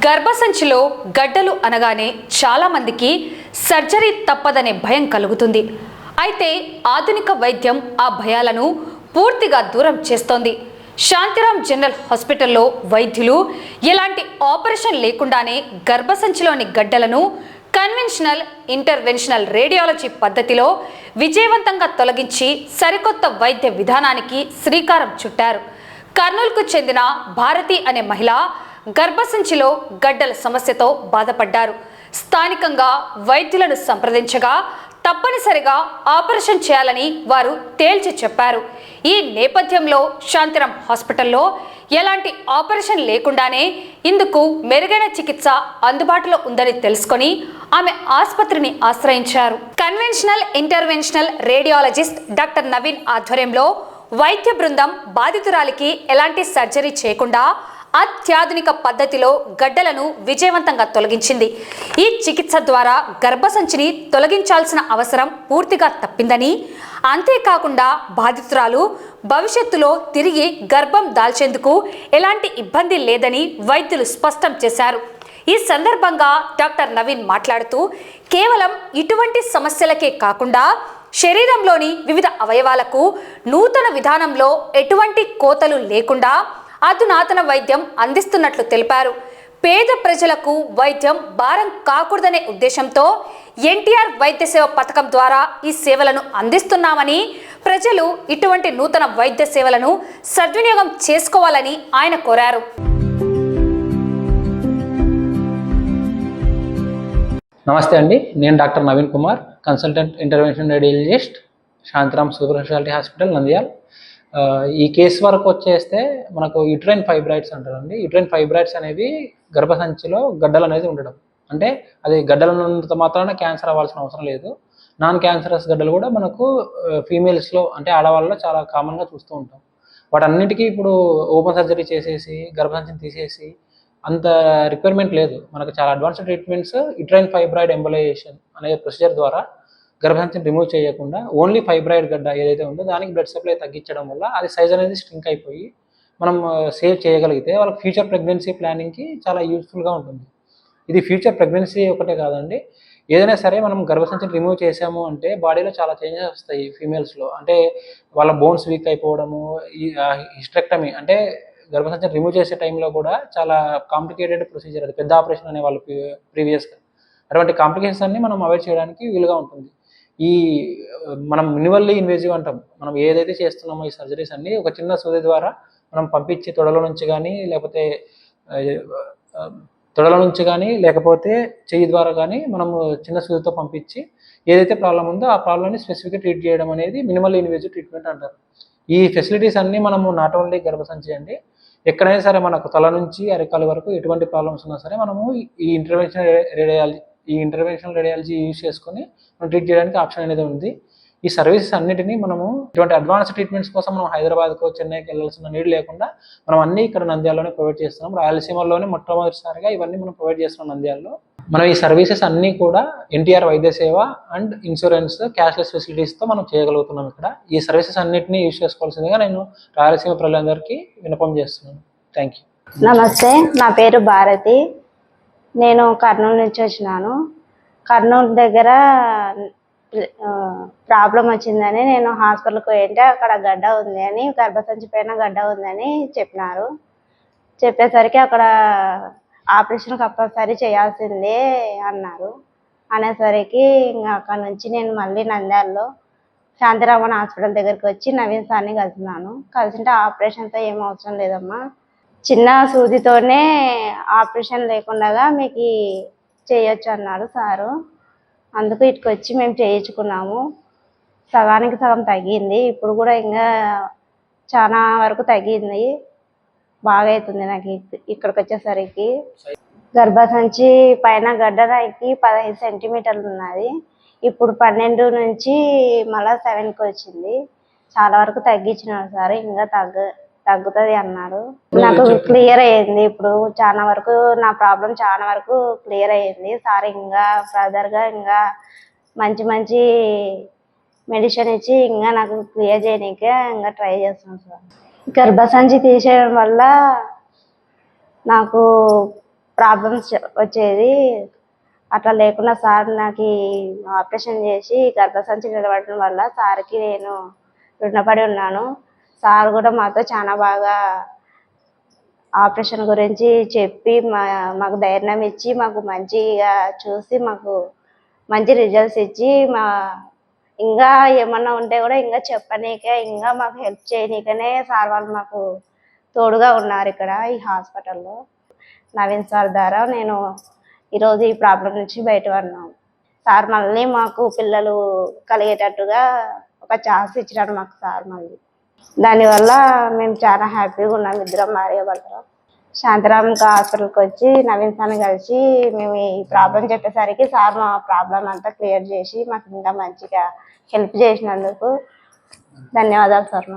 గర్భసంచిలో గడ్డలు అనగానే చాలా మందికి సర్జరీ తప్పదనే భయం కలుగుతుంది. అయితే ఆధునిక వైద్యం ఆ భయాలను పూర్తిగా దూరం చేస్తోంది. శాంతిరామ్ జనరల్ హాస్పిటల్లో వైద్యులు ఎలాంటి ఆపరేషన్ లేకుండానే గర్భసంచిలోని గడ్డలను కన్వెన్షనల్ ఇంటర్వెన్షనల్ రేడియాలజీ పద్ధతిలో విజయవంతంగా తొలగించి సరికొత్త వైద్య విధానానికి శ్రీకారం చుట్టారు. కర్నూలుకు చెందిన భారతి అనే మహిళ గర్భసంచిలో గడ్డల సమస్యతో బాధపడ్డారు. స్థానికంగా వైద్యులను సంప్రదించగా తప్పనిసరిగా ఆపరేషన్ చేయాలని వారు తేల్చి చెప్పారు. ఈ నేపథ్యంలో శాంతిరామ్ హాస్పిటల్లో ఎలాంటి ఆపరేషన్ లేకుండానే ఇందుకు మెరుగైన చికిత్స అందుబాటులో ఉందని తెలుసుకొని ఆమె ఆసుపత్రిని ఆశ్రయించారు. Conventional interventional radiologist doctor Naveen ఆధ్వర్యంలో వైద్య బృందం బాధితురాలికి ఎలాంటి సర్జరీ చేయకుండా అత్యాధునిక పద్ధతిలో గడ్డలను విజయవంతంగా తొలగించింది. ఈ చికిత్స ద్వారా గర్భసంచిని తొలగించాల్సిన అవసరం పూర్తిగా తప్పిందని, అంతేకాకుండా బాధితురాలు భవిష్యత్తులో తిరిగి గర్భం దాల్చేందుకు ఎలాంటి ఇబ్బంది లేదని వైద్యులు స్పష్టం చేశారు. ఈ సందర్భంగా డాక్టర్ నవీన్ మాట్లాడుతూ, కేవలం ఇటువంటి సమస్యలకే కాకుండా శరీరంలోని వివిధ అవయవాలకు నూతన విధానంలో ఎటువంటి కోతలు లేకుండా అధునాతన వైద్యం అందిస్తున్నట్లు తెలిపారు. పేద ప్రజలకు వైద్యం భారం కాకూడదనే ఉద్దేశంతో ఎన్టీఆర్ వైద్య సేవ పథకం ద్వారా ఈ సేవలను అందిస్తున్నామని, ప్రజలు ఇటువంటి నూతన వైద్య సేవలను సద్వినియోగం చేసుకోవాలని ఆయన కోరారు. నమస్తే అండి, నేను doctor Naveen Kumar, consultant intervention radiologist, Shantiram super speciality hospital, Nandyal. ఈ కేసు వరకు వచ్చేస్తే మనకు యుట్రైన్ ఫైబ్రాయిడ్స్ అంటారండి. యుట్రైన్ ఫైబ్రాయిడ్స్ అనేవి గర్భసంచిలో గడ్డలు అనేది ఉండడం. అంటే అది గడ్డలు ఉన్నంత మాత్రాన క్యాన్సర్ అవ్వాల్సిన అవసరం లేదు. నాన్ క్యాన్సరస్ గడ్డలు కూడా మనకు ఫీమేల్స్లో అంటే ఆడవాళ్ళలో చాలా కామన్గా చూస్తూ ఉంటాం. వాటన్నిటికీ ఇప్పుడు ఓపెన్ సర్జరీ చేసేసి గర్భసంచిని తీసేసి అంత రిక్వైర్మెంట్ లేదు. మనకు చాలా advanced treatments uterine fibroid embolisation అనే ప్రొసీజర్ ద్వారా గర్భసంచిని రిమూవ్ చేయకుండా ఓన్లీ ఫైబ్రాయిడ్ గడ్డ ఏదైతే ఉందో దానికి బ్లడ్ సప్లై తగ్గించడం వల్ల అది సైజ్ అనేది స్ట్రింక్ అయిపోయి మనం సేవ్ చేయగలిగితే వాళ్ళకి ఫ్యూచర్ ప్రెగ్నెన్సీ ప్లానింగ్కి చాలా యూస్ఫుల్గా ఉంటుంది. ఇది ఫ్యూచర్ ప్రెగ్నెన్సీ ఒకటే కాదండి, ఏదైనా సరే మనం గర్భసంచిని రిమూవ్ చేసాము అంటే బాడీలో చాలా చేంజెస్ వస్తాయి ఫీమేల్స్లో. అంటే వాళ్ళ బోన్స్ వీక్ అయిపోవడము, ఈ హిస్టెక్టమీ అంటే గర్భసంచిని రిమూవ్ చేసే టైంలో కూడా చాలా కాంప్లికేటెడ్ ప్రొసీజర్, అది పెద్ద ఆపరేషన్ అనే వాళ్ళు ప్రీవియస్గా. అటువంటి కాంప్లికేషన్స్ అన్ని మనం అవాయిడ్ చేయడానికి వీలుగా ఉంటుంది. ఈ మనం మినిమల్లీ ఇన్వేజివ్ అంటాం, మనం ఏదైతే చేస్తున్నామో ఈ సర్జరీస్ అన్ని ఒక చిన్న సూది ద్వారా మనం పంపించి తొడల నుంచి కానీ లేకపోతే చెయ్యి ద్వారా కానీ మనము చిన్న సూదితో పంపించి ఏదైతే ప్రాబ్లం ఉందో ఆ ప్రాబ్లమ్ని స్పెసిఫిక్గా ట్రీట్ చేయడం అనేది మినిమల్ ఇన్వేజివ్ ట్రీట్మెంట్ అంటారు. ఈ ఫెసిలిటీస్ అన్నీ మనము నాట్ ఓన్లీ గర్భసంచి అండి, ఎక్కడైనా సరే మనకు తల నుంచి అరికాల వరకు ఎటువంటి ప్రాబ్లమ్స్ ఉన్నా సరే మనము ఈ ఇంటర్వెన్షనల్ రేడియాలజీ యూజ్ చేసుకొని మనం ట్రీట్ చేయడానికి ఆప్షన్ అనేది ఉంది. ఈ సర్వీసెస్ అన్నిటినీ మనము ఇటువంటి అడ్వాన్స్ ట్రీట్మెంట్స్ కోసం మనం హైదరాబాద్కో చెన్నైకి వెళ్ళాల్సిన నీడ్ లేకుండా మనం అన్నీ ఇక్కడ నంద్యాలలోనే ప్రొవైడ్ చేస్తున్నాం. రాయలసీమలోనే మొట్టమొదటిసారిగా ఇవన్నీ మనం ప్రొవైడ్ చేస్తున్నాం నంద్యాలలో. మనం ఈ సర్వీసెస్ అన్నీ కూడా ఎన్టీఆర్ వైద్య సేవ అండ్ ఇన్సూరెన్స్ క్యాష్లెస్ ఫెసిలిటీస్తో మనం చేయగలుగుతున్నాం. ఇక్కడ ఈ సర్వీసెస్ అన్నిటినీ యూజ్ చేసుకోవాల్సిందిగా నేను రాయలసీమ ప్రజలందరికీ విన్నపం చేస్తున్నాను. Thank you. నమస్తే, నా పేరు భారతి. నేను కర్నూలు నుంచి వచ్చినాను. కర్నూలు దగ్గర ప్రాబ్లం వచ్చిందని నేను హాస్పిటల్కి పోయింటే అక్కడ గడ్డ ఉంది అని, గర్భసంచి పైన గడ్డ ఉందని చెప్పినారు. చెప్పేసరికి అక్కడ ఆపరేషన్ కంపల్సరీ చేయాల్సిందే అన్నారు. అనేసరికి ఇంకా అక్కడ నుంచి నేను మళ్ళీ నంద్యాలలో శాంతిరామన్ హాస్పిటల్ దగ్గరికి వచ్చి నవీన్ సార్ని కలిసింటే ఆపరేషన్తో ఏం అవసరం లేదమ్మా, చిన్న సూదితోనే ఆపరేషన్ లేకుండా మీకు చేయొచ్చు అన్నాడు సారు. అందుకు ఇటుకు వచ్చి మేము చేయించుకున్నాము. సగానికి సగం తగ్గింది, ఇప్పుడు కూడా ఇంకా చాలా వరకు తగ్గింది. బాగా అవుతుంది నాకు ఇక్కడికి వచ్చేసరికి. గర్భసంచి పైన గడ్డ నాకు 15 సెంటీమీటర్లు ఉన్నది, ఇప్పుడు 12 నుంచి మళ్ళీ 7కి వచ్చింది. చాలా వరకు తగ్గించినాడు సార్, ఇంకా తగ్గుతుంది అన్నాడు. నాకు క్లియర్ అయ్యింది, ఇప్పుడు చాలా వరకు నా ప్రాబ్లం చాలా వరకు క్లియర్ అయ్యింది సార్. ఇంకా ఫర్దర్గా ఇంకా మంచి మంచి మెడిసిన్ ఇచ్చి ఇంకా నాకు క్లియర్ చేయడానికే ఇంకా ట్రై చేస్తున్నాను సార్. గర్భసంచి తీసేయడం వల్ల నాకు ప్రాబ్లమ్స్ వచ్చేది. అట్లా లేకుండా సార్ నాకు ఆపరేషన్ చేసి గర్భసంచి నిలబడడం వల్ల సార్కి నేను రుణపడి ఉన్నాను. సార్ కూడా మాతో చాలా బాగా ఆపరేషన్ గురించి చెప్పి మాకు ధైర్యం ఇచ్చి మాకు మంచిగా చూసి మాకు మంచి రిజల్ట్స్ ఇచ్చి ఇంకా ఏమన్నా ఉంటే కూడా ఇంకా చెప్పనీకే ఇంకా మాకు హెల్ప్ చేయనీకనే సార్ వాళ్ళు మాకు తోడుగా ఉన్నారు ఇక్కడ ఈ హాస్పిటల్లో. నవీన్ సార్ ద్వారా నేను ఈరోజు ఈ ప్రాబ్లం నుంచి బయటపడినాం. సార్ మళ్ళీ మాకు పిల్లలు కలిగేటట్టుగా ఒక ఛాన్స్ ఇచ్చినాడు మాకు సార్ మళ్ళీ. దానివల్ల మేము చాలా హ్యాపీగా ఉన్నాం. ఇద్దరం భార్యాభర్తలు శాంతిరామ్ హాస్పిటల్కి వచ్చి నవీన్ సార్ని కలిసి మేము ఈ ప్రాబ్లం చెప్పేసరికి సార్ మా ప్రాబ్లం అంతా క్లియర్ చేసి మాకు ఇంకా మంచిగా హెల్ప్ చేసినందుకు ధన్యవాదాలు సార్.